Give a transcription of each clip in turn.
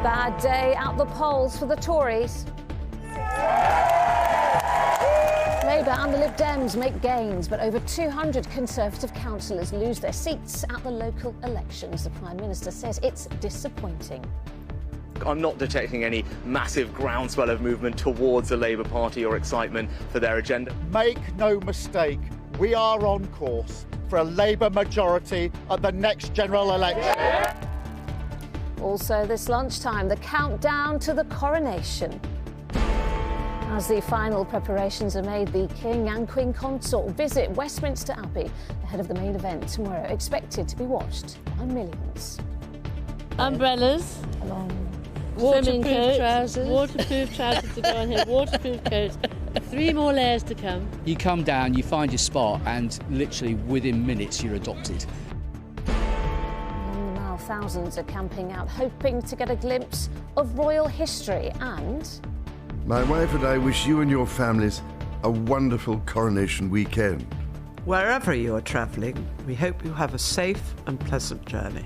Bad day at the polls for the Tories. Labour and the Lib Dems make gains, but over 200 Conservative councillors lose their seats at the local elections. The Prime Minister says it's disappointing. I'm not detecting any massive groundswell of movement towards the Labour Party or excitement for their agenda. Make no mistake, we are on course for a Labour majority at the next general election. Also this lunchtime, the countdown to the coronation. As the final preparations are made, the King and Queen Consort visit Westminster Abbey ahead of the main event tomorrow, expected to be watched by millions. Umbrellas, waterproof trousers to go on here, waterproof coats, 3 more layers to come. You come down, you find your spot, and literally within minutes you're adopted. Now thousands are camping out, hoping to get a glimpse of royal history and... My wife and I wish you and your families a wonderful coronation weekend. Wherever you are travelling, we hope you have a safe and pleasant journey.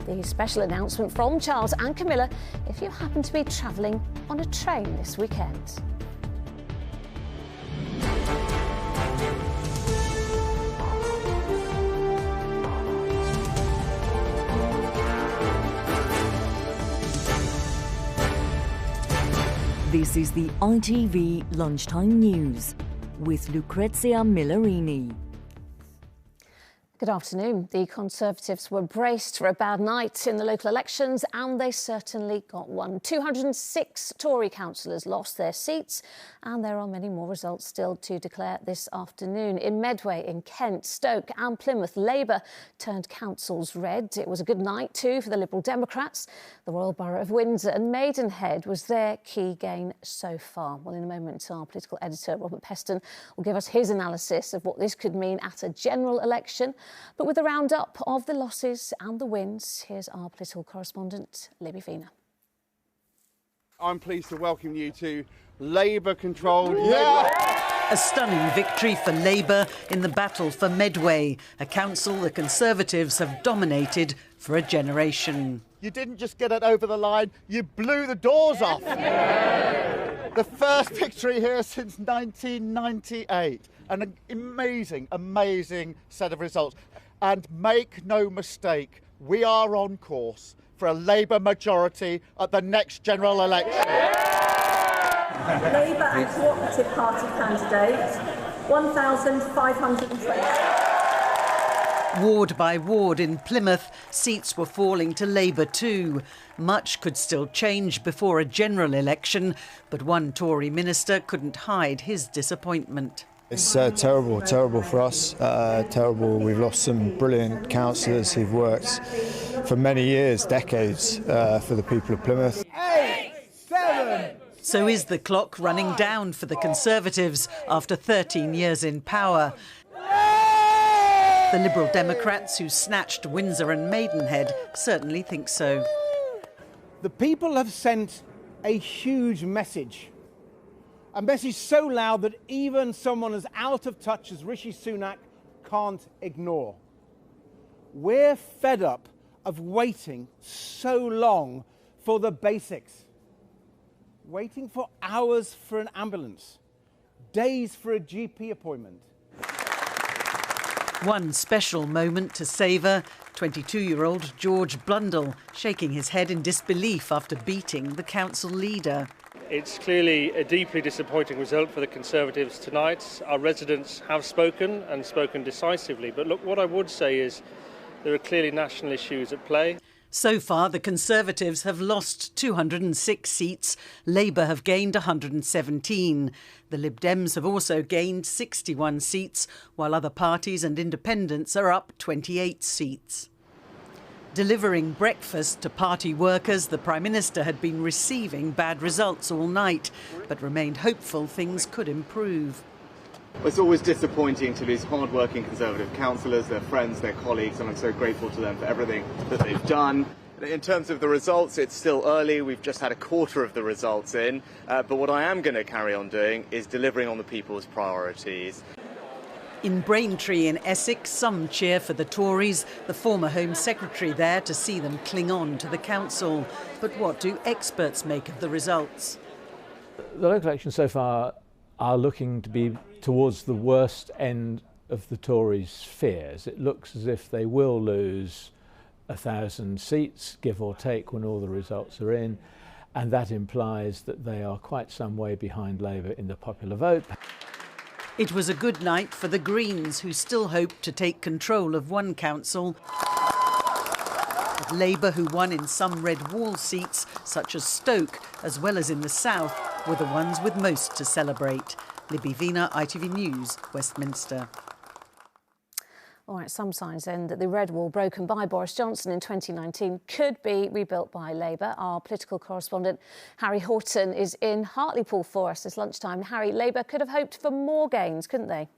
The special announcement from Charles and Camilla if you happen to be travelling on a train this weekend. This is the ITV Lunchtime News with Lucrezia Millarini. Good afternoon. The Conservatives were braced for a bad night in the local elections, and they certainly got one. 206 Tory councillors lost their seats, and there are many more results still to declare this afternoon. In Medway, in Kent, Stoke and Plymouth, Labour turned councils red. It was a good night too for the Liberal Democrats. The Royal Borough of Windsor and Maidenhead was their key gain so far. Well, in a moment, our political editor, Robert Peston, will give us his analysis of what this could mean at a general election. But with a roundup of the losses and the wins, here's our political correspondent, Letby. I'm pleased to welcome you to Labour-controlled... A stunning victory for Labour in the battle for Medway, a council the Conservatives have dominated for a generation. You didn't just get it over the line, you blew the doors off. The first victory here since 1998. An amazing, amazing set of results. And make no mistake, we are on course for a Labour majority at the next general election. Labour and Cooperative Party candidates, 1,520. Ward by ward in Plymouth, seats were falling to Labour too. Much could still change before a general election, but one Tory minister couldn't hide his disappointment. It's terrible for us, terrible. We've lost some brilliant councillors who've worked for many years, decades, for the people of Plymouth. 8, 7... So is the clock running down for the Conservatives after 13 years in power? The Liberal Democrats, who snatched Windsor and Maidenhead, certainly think so. The people have sent a huge message. A message so loud that even someone as out of touch as Rishi Sunak can't ignore. We're fed up of waiting so long for the basics. Waiting for hours for an ambulance, days for a GP appointment. One special moment to savour, 22-year-old George Blundell shaking his head in disbelief after beating the council leader. It's clearly a deeply disappointing result for the Conservatives tonight. Our residents have spoken and spoken decisively. But look, what I would say is there are clearly national issues at play. So far, the Conservatives have lost 206 seats. Labour have gained 117. The Lib Dems have also gained 61 seats, while other parties and independents are up 28 seats. Delivering breakfast to party workers, the Prime Minister had been receiving bad results all night, but remained hopeful things could improve. It's always disappointing to lose hard-working Conservative councillors, their friends, their colleagues, and I'm so grateful to them for everything that they've done. In terms of the results, it's still early. We've just had a quarter of the results in. But what I am going to carry on doing is delivering on the people's priorities. In Braintree in Essex, some cheer for the Tories, the former Home Secretary there to see them cling on to the council. But what do experts make of the results? The local elections so far are looking to be towards the worst end of the Tories' fears. It looks as if they will lose 1,000 seats, give or take, when all the results are in, and that implies that they are quite some way behind Labour in the popular vote. It was a good night for the Greens, who still hope to take control of one council. But Labour, who won in some red wall seats, such as Stoke, as well as in the south, were the ones with most to celebrate. Libby Vina, ITV News, Westminster. All right, some signs then that the red wall broken by Boris Johnson in 2019 could be rebuilt by Labour. Our political correspondent Harry Horton is in Hartlepool for us this lunchtime. Harry, Labour could have hoped for more gains, couldn't they?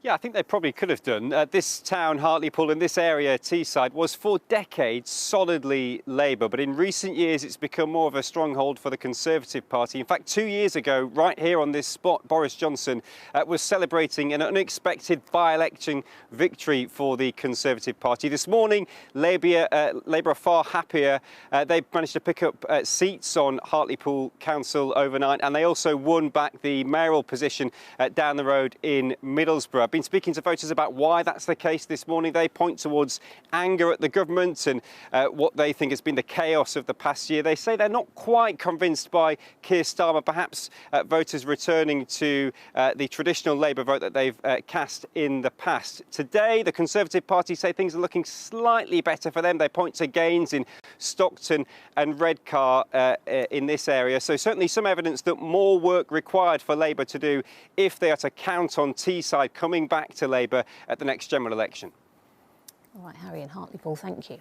Yeah, I think they probably could have done. This town, Hartlepool, and this area, Teesside, was for decades solidly Labour, but in recent years it's become more of a stronghold for the Conservative Party. In fact, 2 years ago, right here on this spot, Boris Johnson was celebrating an unexpected by-election victory for the Conservative Party. This morning, Labour are far happier. They've managed to pick up seats on Hartlepool Council overnight, and they also won back the mayoral position down the road in Middlesbrough. I've been speaking to voters about why that's the case this morning. They point towards anger at the government and what they think has been the chaos of the past year. They say they're not quite convinced by Keir Starmer, perhaps voters returning to the traditional Labour vote that they've cast in the past. Today, the Conservative Party say things are looking slightly better for them. They point to gains in Stockton and Redcar in this area. So certainly some evidence that more work required for Labour to do if they are to count on Teesside coming back to Labour at the next general election. All right, Harry in Hartlepool, thank you.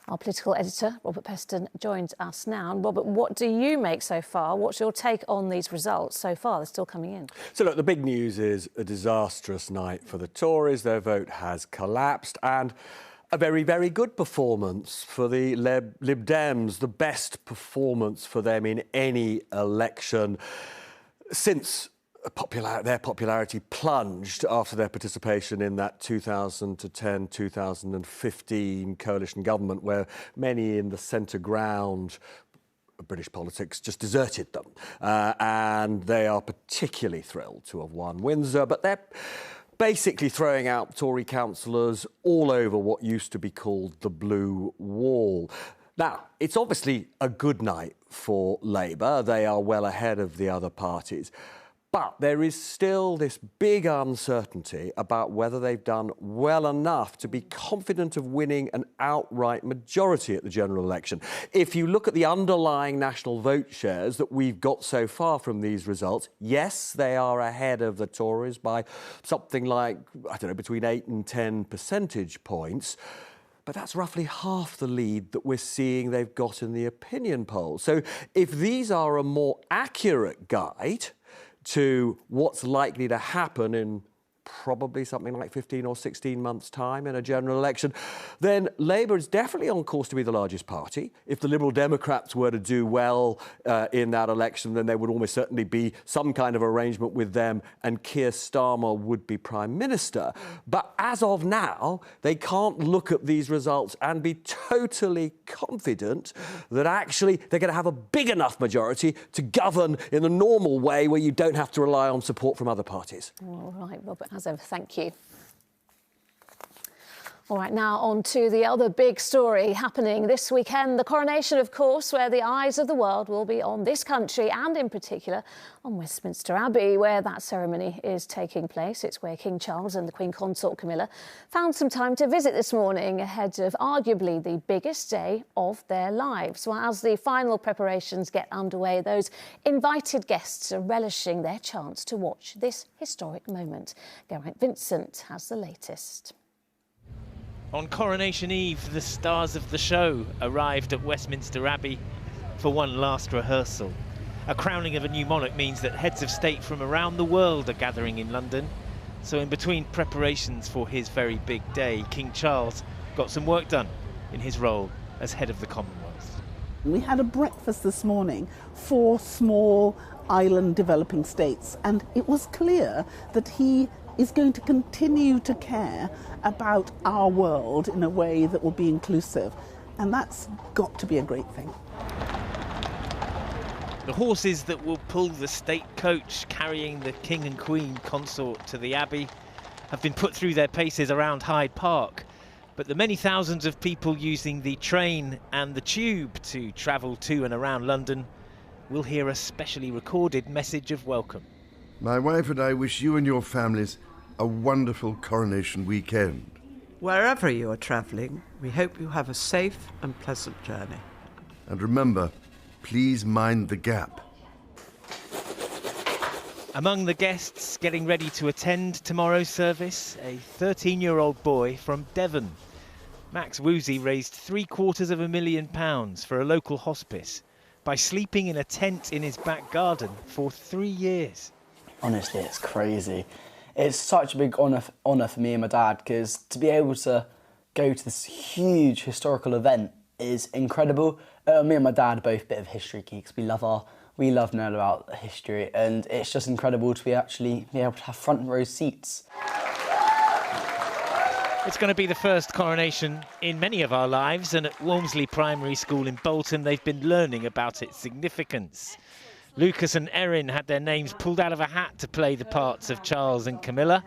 Our political editor, Robert Peston, joins us now. And Robert, what do you make so far? What's your take on these results so far? They're still coming in. So, look, the big news is a disastrous night for the Tories. Their vote has collapsed, and a very, very good performance for the Lib Dems, the best performance for them in any election since their popularity plunged after their participation in that 2010-2015 coalition government, where many in the centre ground of British politics just deserted them. And they are particularly thrilled to have won Windsor, but they're basically throwing out Tory councillors all over what used to be called the Blue Wall. Now, it's obviously a good night for Labour. They are well ahead of the other parties. But there is still this big uncertainty about whether they've done well enough to be confident of winning an outright majority at the general election. If you look at the underlying national vote shares that we've got so far from these results, yes, they are ahead of the Tories by something like, I don't know, between 8 and 10 percentage points. But that's roughly half the lead that we're seeing they've got in the opinion polls. So if these are a more accurate guide to what's likely to happen in probably something like 15 or 16 months' time in a general election, then Labour is definitely on course to be the largest party. If the Liberal Democrats were to do well in that election, then there would almost certainly be some kind of arrangement with them and Keir Starmer would be Prime Minister. But as of now, they can't look at these results and be totally confident that actually they're going to have a big enough majority to govern in the normal way where you don't have to rely on support from other parties. All right, Robert, as ever, thank you. All right, now on to the other big story happening this weekend, the coronation, of course, where the eyes of the world will be on this country and, in particular, on Westminster Abbey, where that ceremony is taking place. It's where King Charles and the Queen Consort Camilla found some time to visit this morning ahead of arguably the biggest day of their lives. Well, as the final preparations get underway, those invited guests are relishing their chance to watch this historic moment. Geraint Vincent has the latest. On Coronation Eve, the stars of the show arrived at Westminster Abbey for one last rehearsal. A crowning of a new monarch means that heads of state from around the world are gathering in London. So in between preparations for his very big day, King Charles got some work done in his role as head of the Commonwealth. We had a breakfast this morning for small island developing states, and it was clear that he is going to continue to care about our world in a way that will be inclusive, and that's got to be a great thing. The horses that will pull the state coach carrying the King and Queen consort to the Abbey have been put through their paces around Hyde Park, but the many thousands of people using the train and the tube to travel to and around London will hear a specially recorded message of welcome. My wife and I wish you and your families a wonderful coronation weekend. Wherever you are travelling, we hope you have a safe and pleasant journey. And remember, please mind the gap. Among the guests getting ready to attend tomorrow's service, a 13-year-old boy from Devon. Max Woozy raised £750,000 for a local hospice by sleeping in a tent in his back garden for 3 years. Honestly, it's crazy. It's such a big honour for me and my dad, because to be able to go to this huge historical event is incredible. Me and my dad are both a bit of history geeks. We love knowing about history, and it's just incredible to be able to have front row seats. It's going to be the first coronation in many of our lives, and at Walmsley Primary School in Bolton they've been learning about its significance. Lucas and Erin had their names pulled out of a hat to play the parts of Charles and Camilla,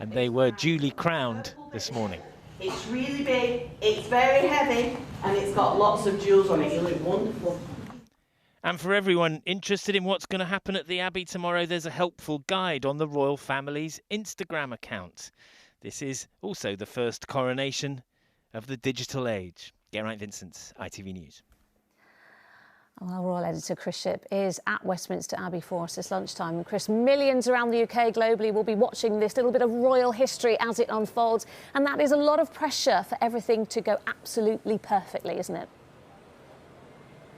and they were duly crowned this morning. It's really big, it's very heavy, and it's got lots of jewels on it. You look wonderful. And for everyone interested in what's going to happen at the Abbey tomorrow, there's a helpful guide on the royal family's Instagram account. This is also the first coronation of the digital age. Geraint Vincent, ITV News. Our royal editor Chris Shipp is at Westminster Abbey for us this lunchtime. And Chris, millions around the UK globally will be watching this little bit of royal history as it unfolds. And that is a lot of pressure for everything to go absolutely perfectly, isn't it?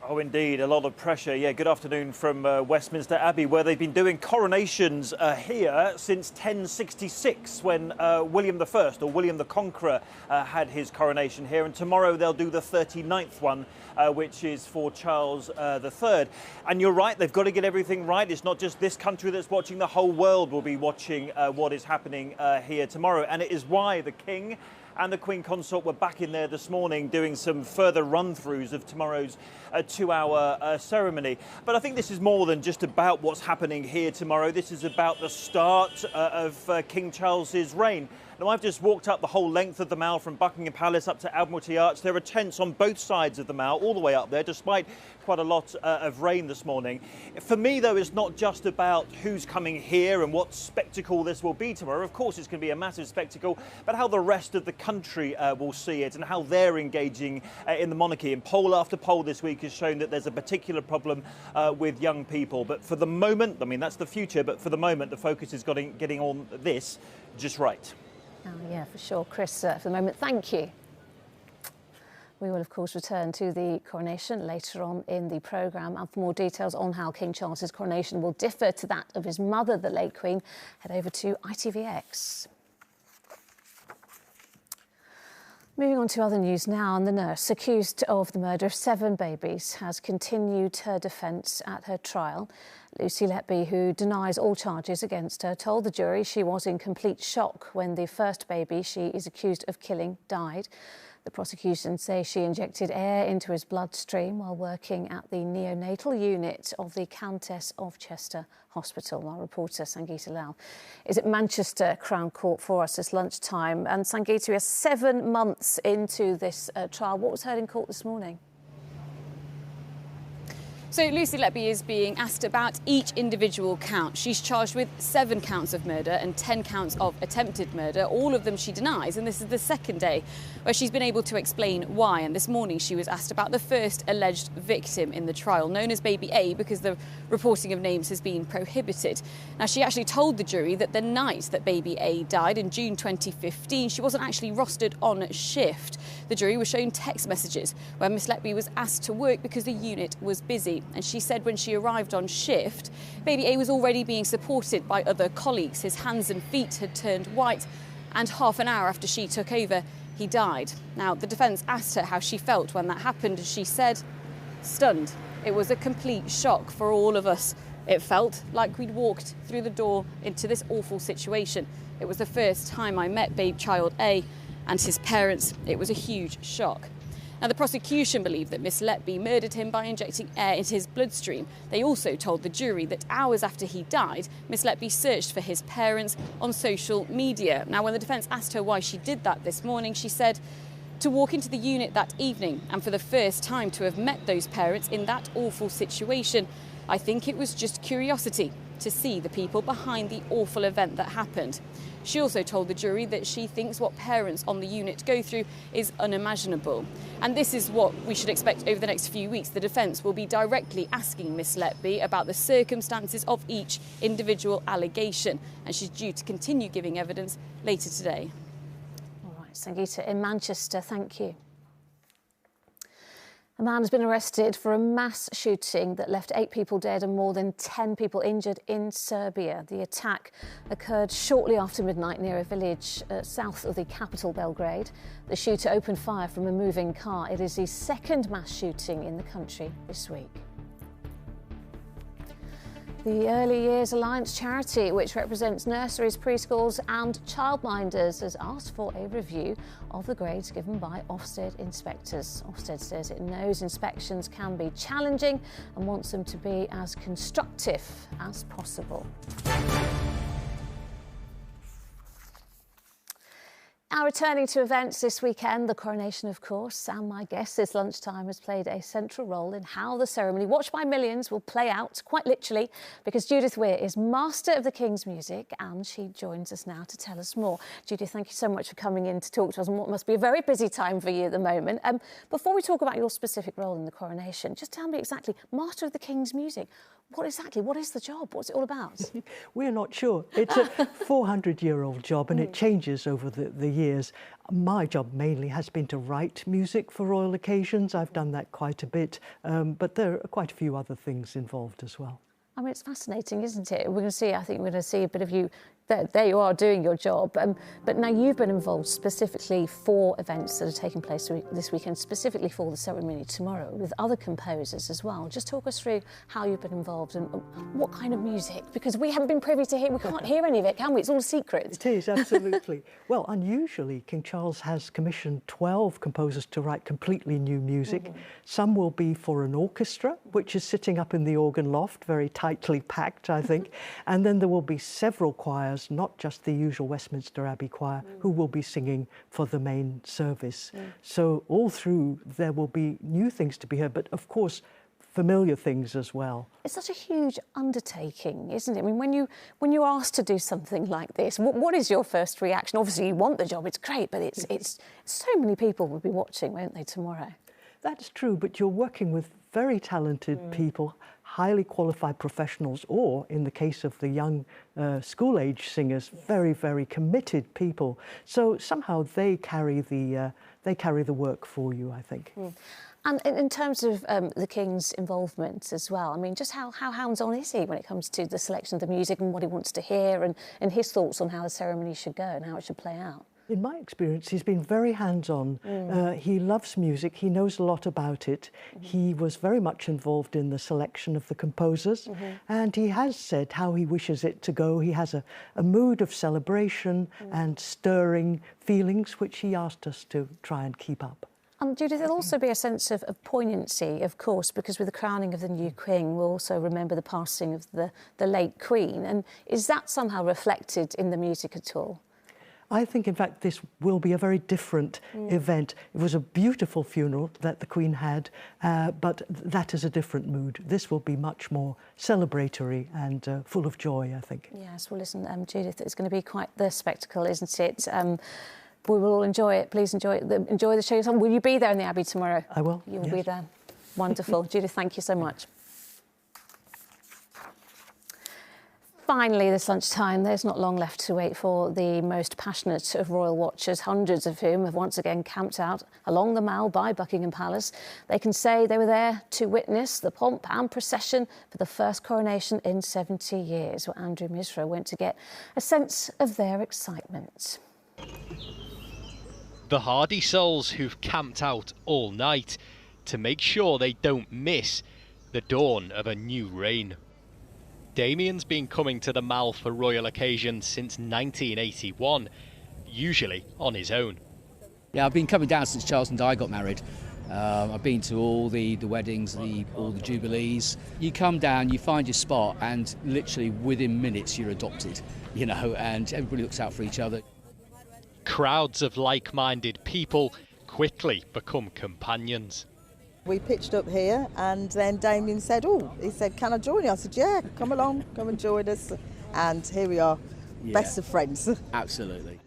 Oh, indeed, a lot of pressure. Yeah, good afternoon from Westminster Abbey, where they've been doing coronations here since 1066, when William I, or William the Conqueror, had his coronation here. And tomorrow they'll do the 39th one, which is for Charles III. And you're right, they've got to get everything right. It's not just this country that's watching, the whole world will be watching what is happening here tomorrow. And it is why the King and the Queen Consort were back in there this morning doing some further run-throughs of tomorrow's 2-hour ceremony. But I think this is more than just about what's happening here tomorrow. This is about the start of King Charles's reign. Now, I've just walked up the whole length of the Mall from Buckingham Palace up to Admiralty Arch. There are tents on both sides of the Mall, all the way up there, despite quite a lot of rain this morning. For me, though, it's not just about who's coming here and what spectacle this will be tomorrow. Of course, it's going to be a massive spectacle, but how the rest of the country will see it and how they're engaging in the monarchy. And poll after poll this week has shown that there's a particular problem with young people. But for the moment, I mean, that's the future, but for the moment, the focus is getting on this just right. Oh, yeah, for sure. Chris, for the moment, thank you. We will, of course, return to the coronation later on in the programme. And for more details on how King Charles's coronation will differ to that of his mother, the late Queen, head over to ITVX. Moving on to other news now, and the nurse accused of the murder of 7 babies has continued her defence at her trial. Lucy Letby, who denies all charges against her, told the jury she was in complete shock when the first baby she is accused of killing died. The prosecution say she injected air into his bloodstream while working at the neonatal unit of the Countess of Chester Hospital. Our reporter Sangeeta Lal is at Manchester Crown Court for us this lunchtime. And Sangeeta, we are 7 months into this trial. What was heard in court this morning? So Lucy Letby is being asked about each individual count. She's charged with 7 counts of murder and 10 counts of attempted murder. All of them she denies, and this is the second day where she's been able to explain why. And this morning she was asked about the first alleged victim in the trial, known as Baby A, because the reporting of names has been prohibited. Now, she actually told the jury that the night that Baby A died in June 2015, she wasn't actually rostered on shift. The jury was shown text messages where Miss Letby was asked to work because the unit was busy. And she said when she arrived on shift, Baby A was already being supported by other colleagues. His hands and feet had turned white, and half an hour after she took over, he died. Now, the defence asked her how she felt when that happened, and she said, stunned. It was a complete shock for all of us. It felt like we'd walked through the door into this awful situation. It was the first time I met babe child A and his parents. It was a huge shock. Now, the prosecution believed that Miss Letby murdered him by injecting air into his bloodstream. They also told the jury that hours after he died, Miss Letby searched for his parents on social media. Now, when the defence asked her why she did that this morning, she said to walk into the unit that evening and for the first time to have met those parents in that awful situation, I think it was just curiosity to see the people behind the awful event that happened. She also told the jury that she thinks what parents on the unit go through is unimaginable. And this is what we should expect over the next few weeks. The defence will be directly asking Miss Letby about the circumstances of each individual allegation, and she's due to continue giving evidence later today. All right, Sangeeta in Manchester, thank you. A man has been arrested for a mass shooting that left 8 people dead and more than 10 people injured in Serbia. The attack occurred shortly after midnight near a village south of the capital, Belgrade. The shooter opened fire from a moving car. It is the second mass shooting in the country this week. The Early Years Alliance charity, which represents nurseries, preschools and childminders, has asked for a review of the grades given by Ofsted inspectors. Ofsted says it knows inspections can be challenging and wants them to be as constructive as possible. Now, returning to events this weekend, the coronation, of course, and my guest this lunchtime has played a central role in how the ceremony, watched by millions, will play out, quite literally, because Judith Weir is master of the King's music and she joins us now to tell us more. Judith, thank you so much for coming in to talk to us on what must be a very busy time for you at the moment. Before we talk about your specific role in the coronation, just tell me exactly, master of the King's music, what is the job? What's it all about? We're not sure. It's a 400-year-old job and it changes over the years. My job mainly has been to write music for royal occasions. I've done that quite a bit, but there are quite a few other things involved as well. I mean, it's fascinating, isn't it? I think we're going to see a bit of you. There you are doing your job. But now you've been involved specifically for events that are taking place this weekend, specifically for the ceremony tomorrow, with other composers as well. Just talk us through how you've been involved and what kind of music, because we haven't been privy to hear, we can't hear any of it, can we? It's all a secret. It is, absolutely. Well, unusually, King Charles has commissioned 12 composers to write completely new music. Mm-hmm. Some will be for an orchestra, which is sitting up in the organ loft, very tightly packed, I think. And then there will be several choirs, not just the usual Westminster Abbey choir, who will be singing for the main service. So all through there will be new things to be heard, but of course familiar things as well. It's such a huge undertaking, isn't it? I mean, when you're asked to do something like this, what is your first reaction? Obviously you want the job, it's great, but it's so many people will be watching, won't they, tomorrow? That's true, but you're working with very talented people, highly qualified professionals, or in the case of the young school-age singers, very, very committed people. So somehow they carry the work for you, I think. And in terms of the King's involvement as well, I mean, just how hands-on is he when it comes to the selection of the music and what he wants to hear and his thoughts on how the ceremony should go and how it should play out? In my experience, he's been very hands-on. He loves music. He knows a lot about it. He was very much involved in the selection of the composers, and he has said how he wishes it to go. He has a mood of celebration and stirring feelings, which he asked us to try and keep up. Judith, there'll also be a sense of poignancy, of course, because with the crowning of the new King, we'll also remember the passing of the late Queen. And is that somehow reflected in the music at all? I think, in fact, this will be a very different event. It was a beautiful funeral that the Queen had, but that is a different mood. This will be much more celebratory and full of joy, I think. Yes, well, listen, Judith, it's going to be quite the spectacle, isn't it? We will all enjoy it. Please enjoy it. Enjoy the show. Will you be there in the Abbey tomorrow? I will. You will be there. Wonderful. Judith, thank you so much. Finally, this lunchtime, there's not long left to wait for the most passionate of royal watchers, hundreds of whom have once again camped out along the Mall by Buckingham Palace. They can say they were there to witness the pomp and procession for the first coronation in 70 years. Well, Andrew Misra went to get a sense of their excitement. The hardy souls who've camped out all night. to make sure they don't miss the dawn of a new reign. Damien's been coming to the Mall for royal occasions since 1981, usually on his own. Yeah, I've been coming down since Charles and Di got married. I've been to all the weddings, all the jubilees. You come down, you find your spot, and literally within minutes you're adopted, you know, and everybody looks out for each other. Crowds of like-minded people quickly become companions. We pitched up here, and then Damien said, he said, can I join you? I said, yeah, come along, come and join us. And here we are, best of friends. Absolutely.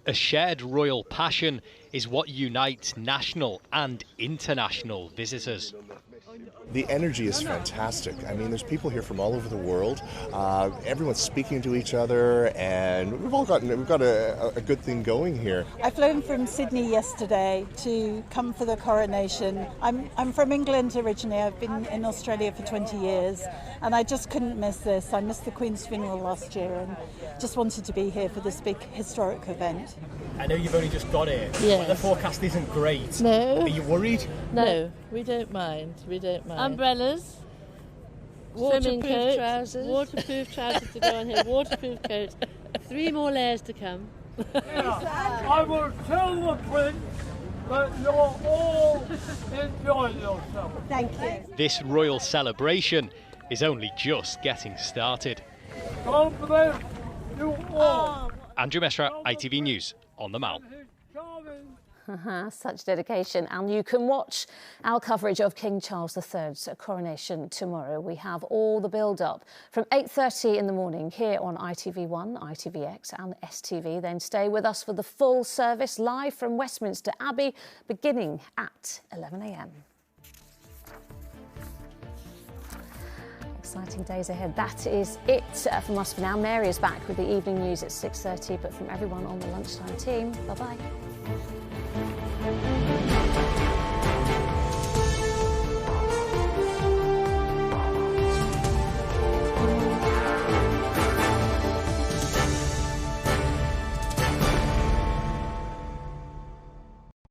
A shared royal passion is what unites national and international visitors. The energy is fantastic. I mean, there's people here from all over the world. Everyone's speaking to each other, and we've got a good thing going here. I flew from Sydney yesterday to come for the coronation. I'm from England originally. I've been in Australia for 20 years, and I just couldn't miss this. I missed the Queen's funeral last year, and just wanted to be here for this big historic event. I know you've only just got here, but the forecast isn't great. No. Are you worried? No, we don't mind. We don't mind. Umbrellas, waterproof trousers. Waterproof trousers to go on here, waterproof coats. 3 more layers to come. I will tell the Prince that you're all enjoying yourself. Thank you. This royal celebration is only just getting started. God bless you all. Andrew Mesra, ITV News on the Mall. Such dedication. And you can watch our coverage of King Charles III's coronation tomorrow. We have all the build-up from 8:30 in the morning here on ITV1, ITVX and STV. Then stay with us for the full service live from Westminster Abbey beginning at 11 a.m. Exciting days ahead. That is it from us for now. Mary is back with the evening news at 6:30, but from everyone on the Lunchtime team, bye-bye.